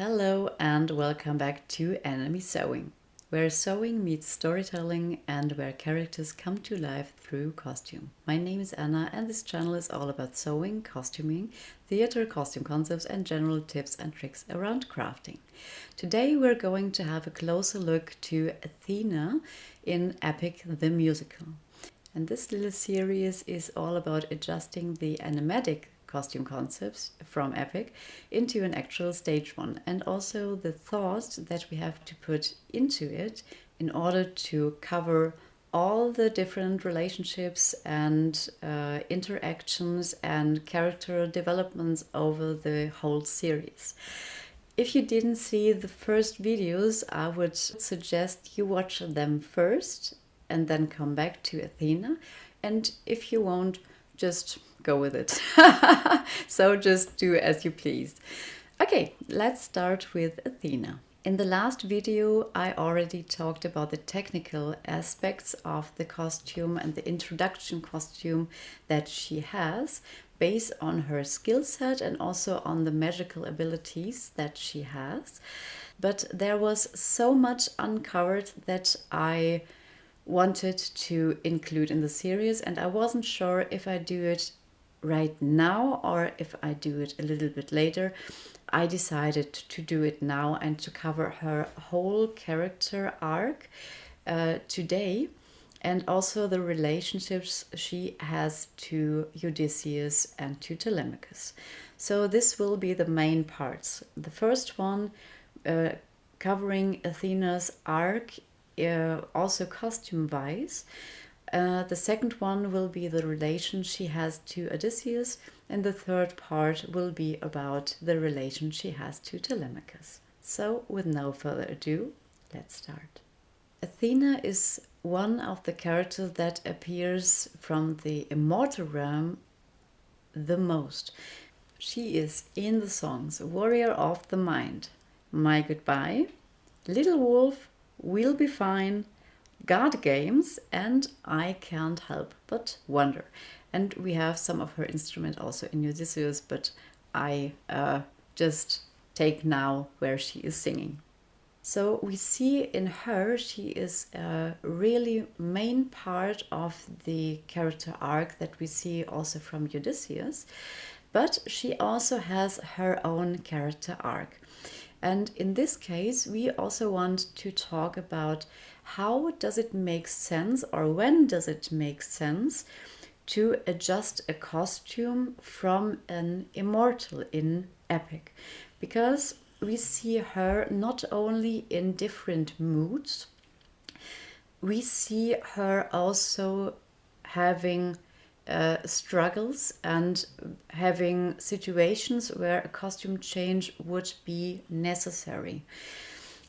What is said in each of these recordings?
Hello and welcome back to Enemy Sewing, where sewing meets storytelling and where characters come to life through costume. My name is Anna and this channel is all about sewing, costuming, theater, costume concepts and general tips and tricks around crafting. Today we're going to have a closer look to Athena in Epic the Musical. And this little series is all about adjusting the animatic costume concepts from Epic into an actual stage one, and also the thoughts that we have to put into it in order to cover all the different relationships and interactions and character developments over the whole series. If you didn't see the first videos, I would suggest you watch them first and then come back to Athena. And if you won't, just go with it. So just do as you please. Okay, let's start with Athena. In the last video, I already talked about the technical aspects of the costume and the introduction costume that she has based on her skill set and also on the magical abilities that she has. But there was so much uncovered that I wanted to include in the series, and I wasn't sure if I do it right now or if I do it a little bit later. I decided to do it now and to cover her whole character arc today, and also the relationships she has to Odysseus and to Telemachus. So this will be the main parts. The first one covering Athena's arc, also costume-wise. The second one will be the relation she has to Odysseus, and the third part will be about the relation she has to Telemachus. So, with no further ado, let's start. Athena is one of the characters that appears from the immortal realm the most. She is in the songs Warrior of the Mind, My Goodbye, Little Wolf, We'll Be Fine, God Games, and I Can't Help But Wonder. And we have some of her instrument also in Odysseus, but I just take now where she is singing. So we see in her, she is a really main part of the character arc that we see also from Odysseus, but she also has her own character arc. And in this case, we also want to talk about how does it make sense, or when does it make sense, to adjust a costume from an immortal in Epic. Because we see her not only in different moods, we see her also having struggles and having situations where a costume change would be necessary,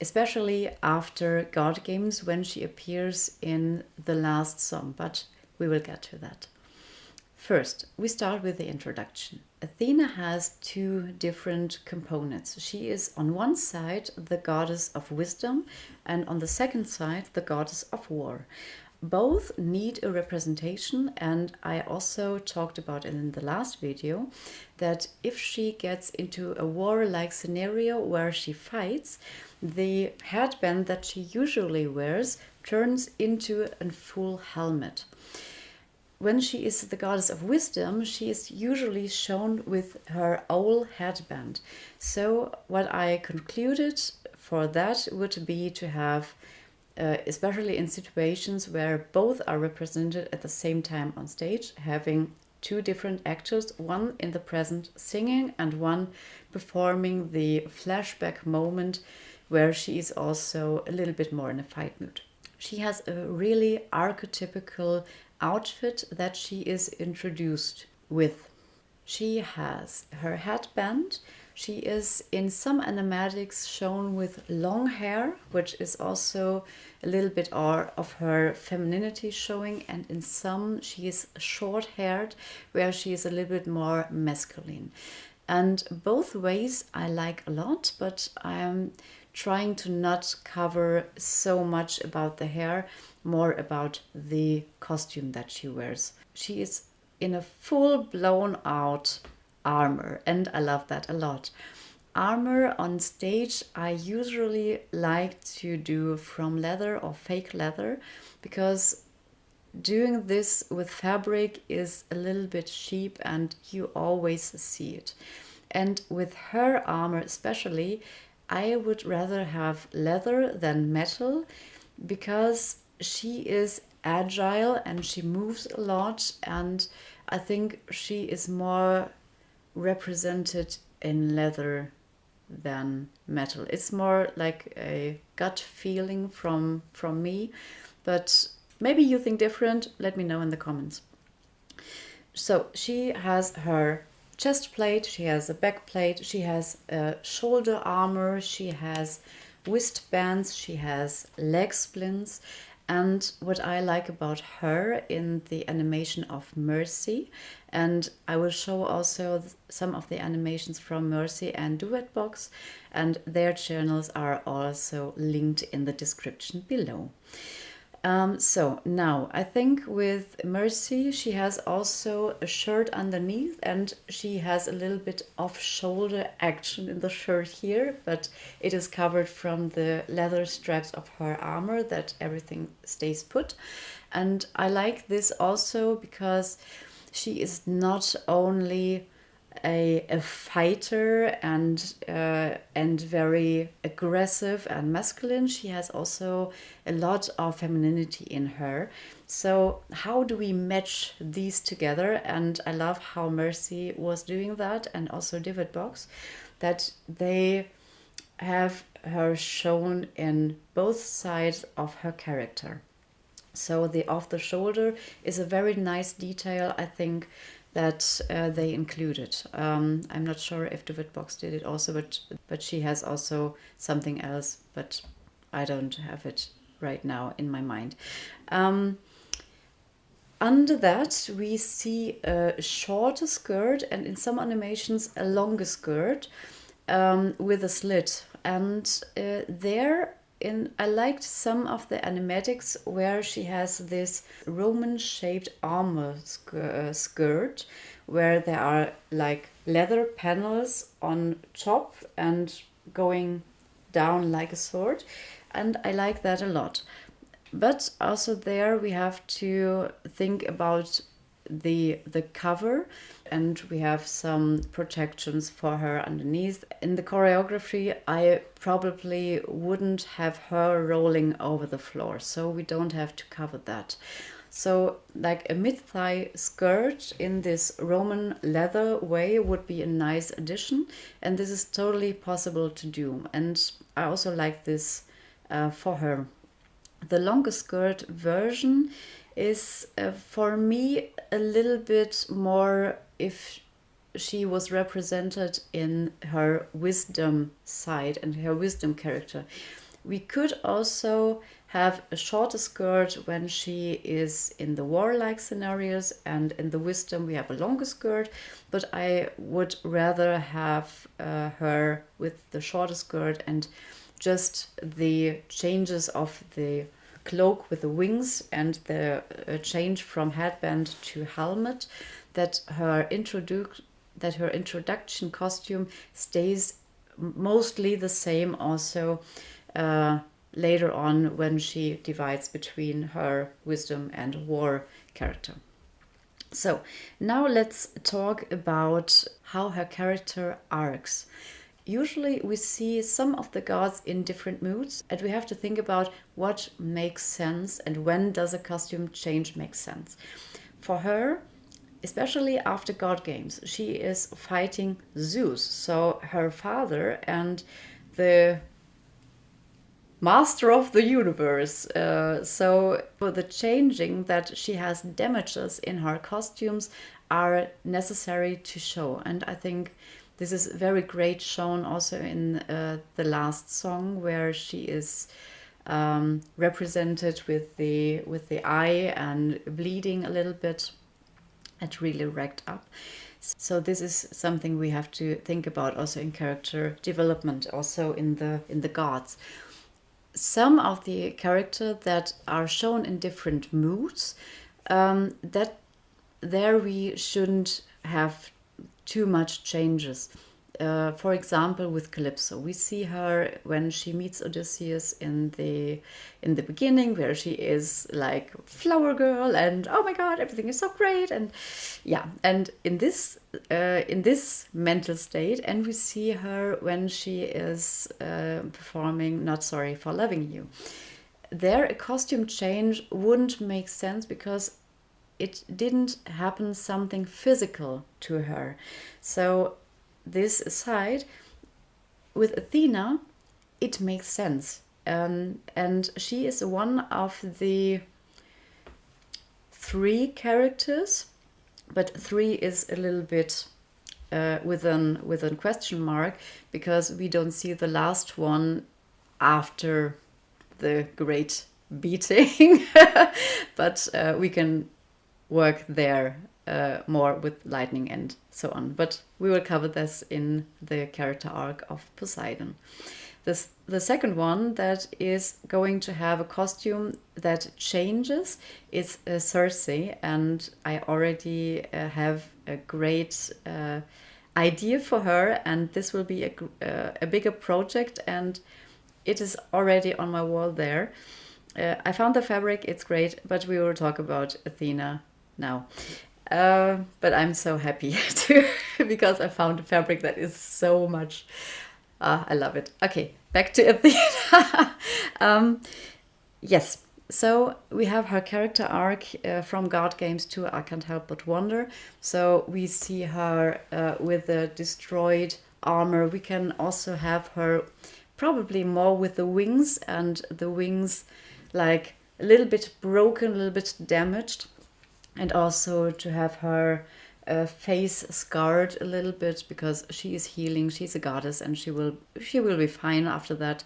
especially after God Games, when she appears in the last song, but we will get to that. First, we start with the introduction. Athena has two different components. She is on one side the goddess of wisdom, and on the second side the goddess of war. Both need a representation, and I also talked about it in the last video that if she gets into a war-like scenario where she fights, the headband that she usually wears turns into a full helmet. When she is the goddess of wisdom, she is usually shown with her owl headband. So what I concluded for that would be to have especially in situations where both are represented at the same time on stage, having two different actors, one in the present singing and one performing the flashback moment where she is also a little bit more in a fight mood. She has a really archetypical outfit that she is introduced with. She has her headband. She is in some animatics shown with long hair, which is also a little bit of her femininity showing, and in some she is short-haired, where she is a little bit more masculine. And both ways I like a lot, but I am trying to not cover so much about the hair, more about the costume that she wears. She is in a full blown out armor, and I love that a lot. armor on stage, I usually like to do from leather or fake leather, because doing this with fabric is a little bit cheap and you always see it. And with her armor especially, I would rather have leather than metal, because she is agile and she moves a lot, and I think she is more represented in leather than metal. It's more like a gut feeling from me, but maybe you think different. Let me know in the comments. So she has her chest plate, she has a back plate, she has a shoulder armor, she has wristbands, she has leg splints. And what I like about her in the animation of Mercy, and I will show also some of the animations from Mercy and Duvetbox, and their channels are also linked in the description below. So now I think with Mercy, she has also a shirt underneath, and she has a little bit off shoulder action in the shirt here, but it is covered from the leather straps of her armor that everything stays put. And I like this also because she is not only a fighter and very aggressive and masculine. She has also a lot of femininity in her. So how do we match these together? And I love how Mercy was doing that, and also Duvetbox, that they have her shown in both sides of her character. So the off the shoulder is a very nice detail, I think, that they included. I'm not sure if Duvetbox did it also, but she has also something else, but I don't have it right now in my mind. Under that, we see a shorter skirt, and in some animations a longer skirt with a slit. And I liked some of the animatics where she has this Roman-shaped armor skirt, where there are like leather panels on top and going down like a sword, and I like that a lot. But also there we have to think about the cover, and we have some protections for her underneath. In the choreography, I probably wouldn't have her rolling over the floor, so we don't have to cover that. So like a mid-thigh skirt in this Roman leather way would be a nice addition, and this is totally possible to do, and I also like this for her. The longer skirt version is for me a little bit more if she was represented in her wisdom side and her wisdom character. We could also have a shorter skirt when she is in the warlike scenarios, and in the wisdom we have a longer skirt, but I would rather have her with the shorter skirt and just the changes of the cloak with the wings and the change from headband to helmet, that her introduction costume stays mostly the same also later on when she divides between her wisdom and war character. So now let's talk about how her character arcs. Usually we see some of the gods in different moods, and we have to think about what makes sense and when does a costume change make sense. For her, especially after God Games, she is fighting Zeus, so her father and the master of the universe. So for the changing that she has damages in her costumes are necessary to show, and I think this is very great shown also in the last song, where she is represented with the eye and bleeding a little bit. It really racked up. So this is something we have to think about also in character development, also in the gods. Some of the characters that are shown in different moods, that there we shouldn't have too much changes. For example, with Calypso, we see her when she meets Odysseus in the beginning, where she is like flower girl, and oh my god, everything is so great, and yeah, and in this mental state, and we see her when she is performing "Not Sorry for Loving You." There, a costume change wouldn't make sense because it didn't happen something physical to her. So this aside, with Athena, it makes sense. And she is one of the 3 characters, but 3 is a little bit with a question mark, because we don't see the last one after the great beating. But we can work there more with lightning and so on. But we will cover this in the character arc of Poseidon. The second one that is going to have a costume that changes is Circe, and I already have a great idea for her, and this will be a bigger project, and it is already on my wall there. I found the fabric, it's great, but we will talk about Athena now. But I'm so happy too, because I found a fabric that is so much. I love it. Okay, back to Athena. Yes, so we have her character arc from God Games to I Can't Help But Wonder. So we see her with the destroyed armor. We can also have her probably more with the wings, and the wings like a little bit broken, a little bit damaged, and also to have her face scarred a little bit, because she is healing, she's a goddess, and she will be fine after that.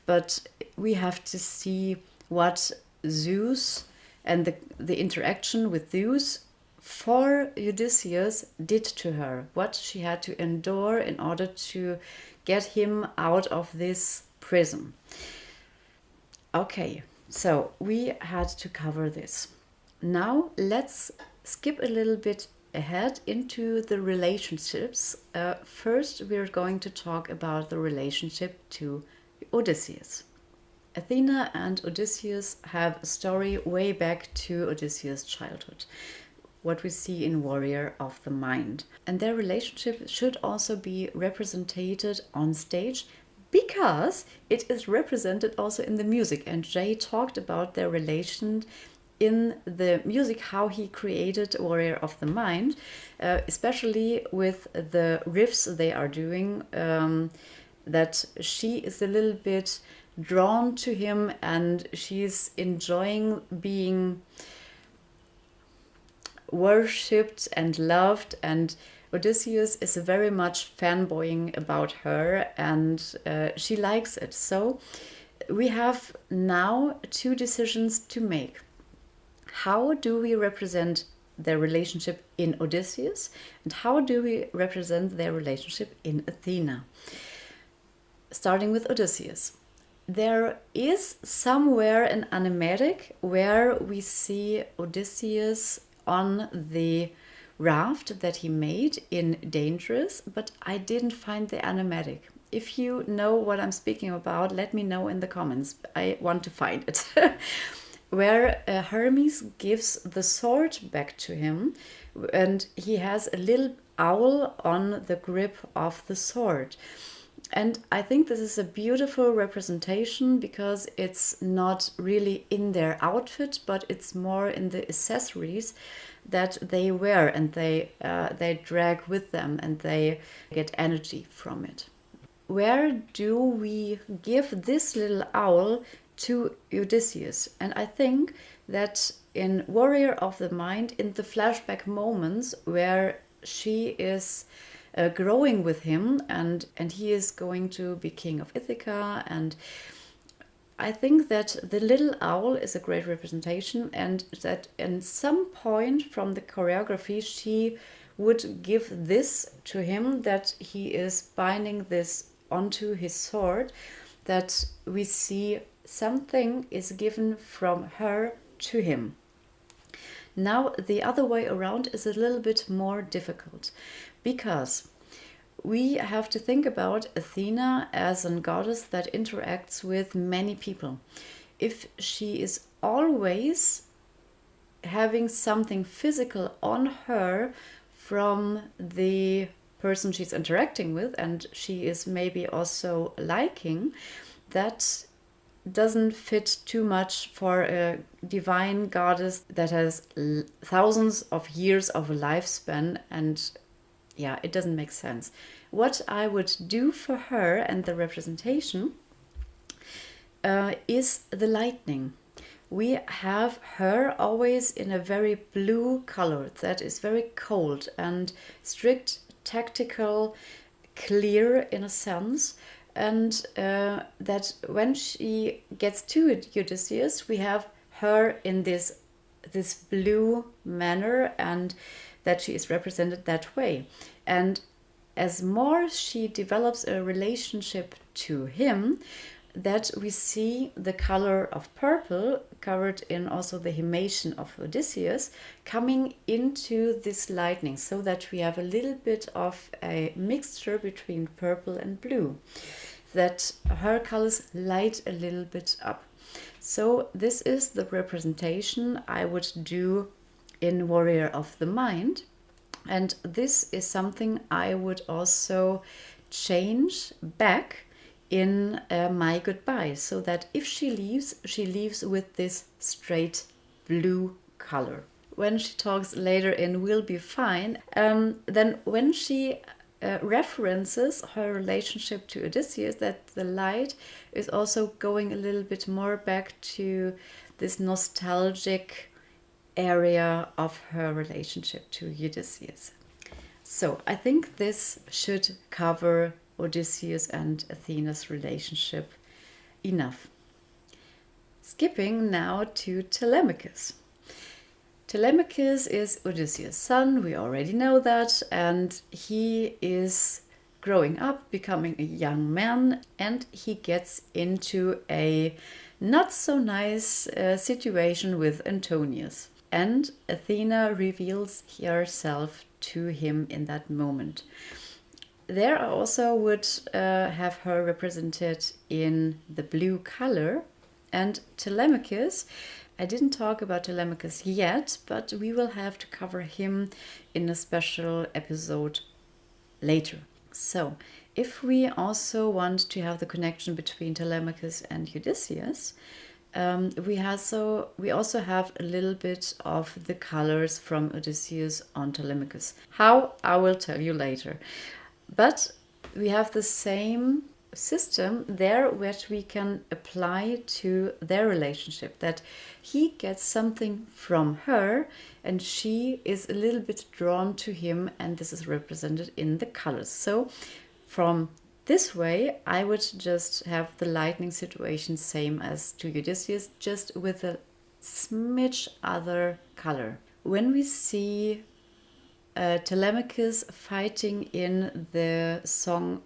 But we have to see what Zeus and the interaction with Zeus for Odysseus did to her, what she had to endure in order to get him out of this prison. Okay, so we had to cover this. Now let's skip a little bit ahead into the relationships. First, we're going to talk about the relationship to Odysseus. Athena and Odysseus have a story way back to Odysseus' childhood, what we see in Warrior of the Mind. And their relationship should also be represented on stage, because it is represented also in the music. And Jay talked about their relation in the music, how he created Warrior of the Mind, especially with the riffs they are doing, that she is a little bit drawn to him, and she's enjoying being worshipped and loved, and Odysseus is very much fanboying about her, and she likes it. So we have now 2 decisions to make. How do we represent their relationship in Odysseus, and how do we represent their relationship in Athena? Starting with Odysseus. There is somewhere an animatic where we see Odysseus on the raft that he made in Dangerous, but I didn't find the animatic. If you know what I'm speaking about, let me know in the comments. I want to find it. Where Hermes gives the sword back to him, and he has a little owl on the grip of the sword. And I think this is a beautiful representation, because it's not really in their outfit, but it's more in the accessories that they wear, and they drag with them, and they get energy from it. Where do we give this little owl to Odysseus? And I think that in Warrior of the Mind, in the flashback moments where she is growing with him, and he is going to be king of Ithaca, and I think that the little owl is a great representation, and that in some point from the choreography she would give this to him, that he is binding this onto his sword, that we see something is given from her to him. Now the other way around is a little bit more difficult, because we have to think about Athena as a goddess that interacts with many people. If she is always having something physical on her from the person she's interacting with, and she is maybe also liking, that doesn't fit too much for a divine goddess that has thousands of years of lifespan, and yeah, it doesn't make sense. What I would do for her and the representation is the lightning. We have her always in a very blue color that is very cold and strict, tactical, clear in a sense. And that when she gets to Odysseus, we have her in this blue manner, and that she is represented that way. And as more she develops a relationship to him, that we see the color of purple covered in also the himation of Odysseus coming into this lightning, so that we have a little bit of a mixture between purple and blue, that her colors light a little bit up. So this is the representation I would do in Warrior of the Mind, and this is something I would also change back in my goodbye, so that if she leaves with this straight blue color. When she talks later in We'll Be Fine, then when she references her relationship to Odysseus, that the light is also going a little bit more back to this nostalgic area of her relationship to Odysseus. So I think this should cover Odysseus and Athena's relationship enough. Skipping now to Telemachus. Telemachus is Odysseus' son, we already know that, and he is growing up, becoming a young man, and he gets into a not so nice situation with Antonius. And Athena reveals herself to him in that moment. There I also would have her represented in the blue color. And Telemachus, I didn't talk about Telemachus yet, but we will have to cover him in a special episode later. So, if we also want to have the connection between Telemachus and Odysseus, we also have a little bit of the colors from Odysseus on Telemachus. How? I will tell you later. But we have the same system there which we can apply to their relationship, that he gets something from her and she is a little bit drawn to him, and this is represented in the colors. So from this way I would just have the lightning situation same as to Odysseus, just with a smidge other color. When we see Telemachus fighting in the song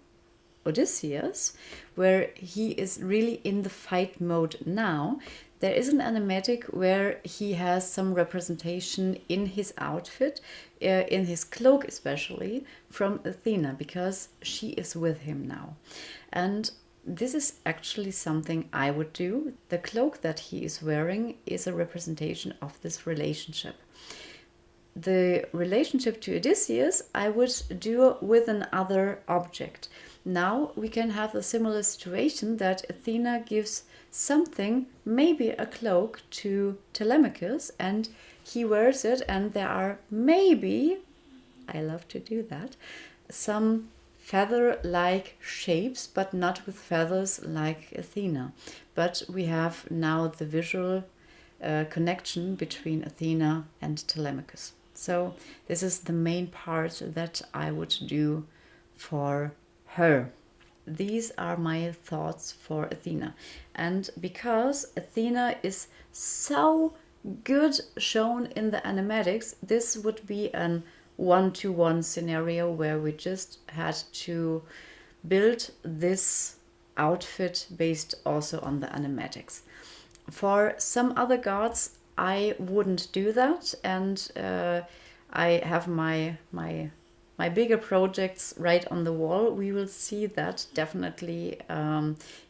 Odysseus, where he is really in the fight mode now, there is an animatic where he has some representation in his outfit, in his cloak especially, from Athena, because she is with him now. And this is actually something I would do. The cloak that he is wearing is a representation of this relationship. The relationship to Odysseus I would do with another object. Now we can have a similar situation that Athena gives something, maybe a cloak, to Telemachus, and he wears it, and there are maybe, I love to do that, some feather-like shapes, but not with feathers like Athena. But we have now the visual connection between Athena and Telemachus. So this is the main part that I would do for her. These are my thoughts for Athena. And because Athena is so good shown in the animatics, this would be an one-to-one scenario where we just had to build this outfit based also on the animatics. For some other gods I wouldn't do that, and I have my my bigger projects right on the wall, we will see that definitely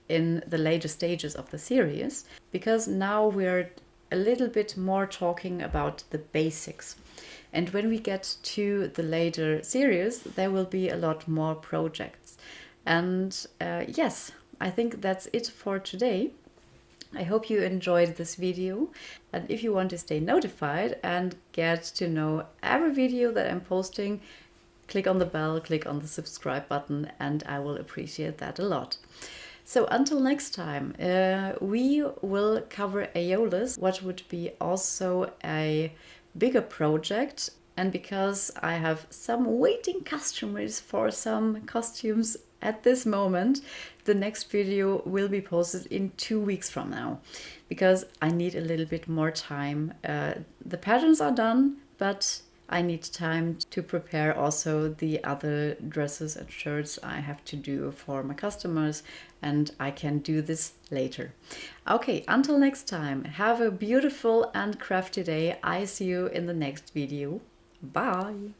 in the later stages of the series, because now we're a little bit more talking about the basics. And when we get to the later series, there will be a lot more projects. And yes, I think that's it for today. I hope you enjoyed this video, and if you want to stay notified and get to know every video that I'm posting, click on the bell, click on the subscribe button, and I will appreciate that a lot. So until next time, we will cover AEOLUS, what would be also a bigger project. And because I have some waiting customers for some costumes at this moment, the next video will be posted in 2 weeks from now, because I need a little bit more time. The patterns are done, but I need time to prepare also the other dresses and shirts I have to do for my customers, and I can do this later. Okay, until next time, have a beautiful and crafty day. I see you in the next video. Bye!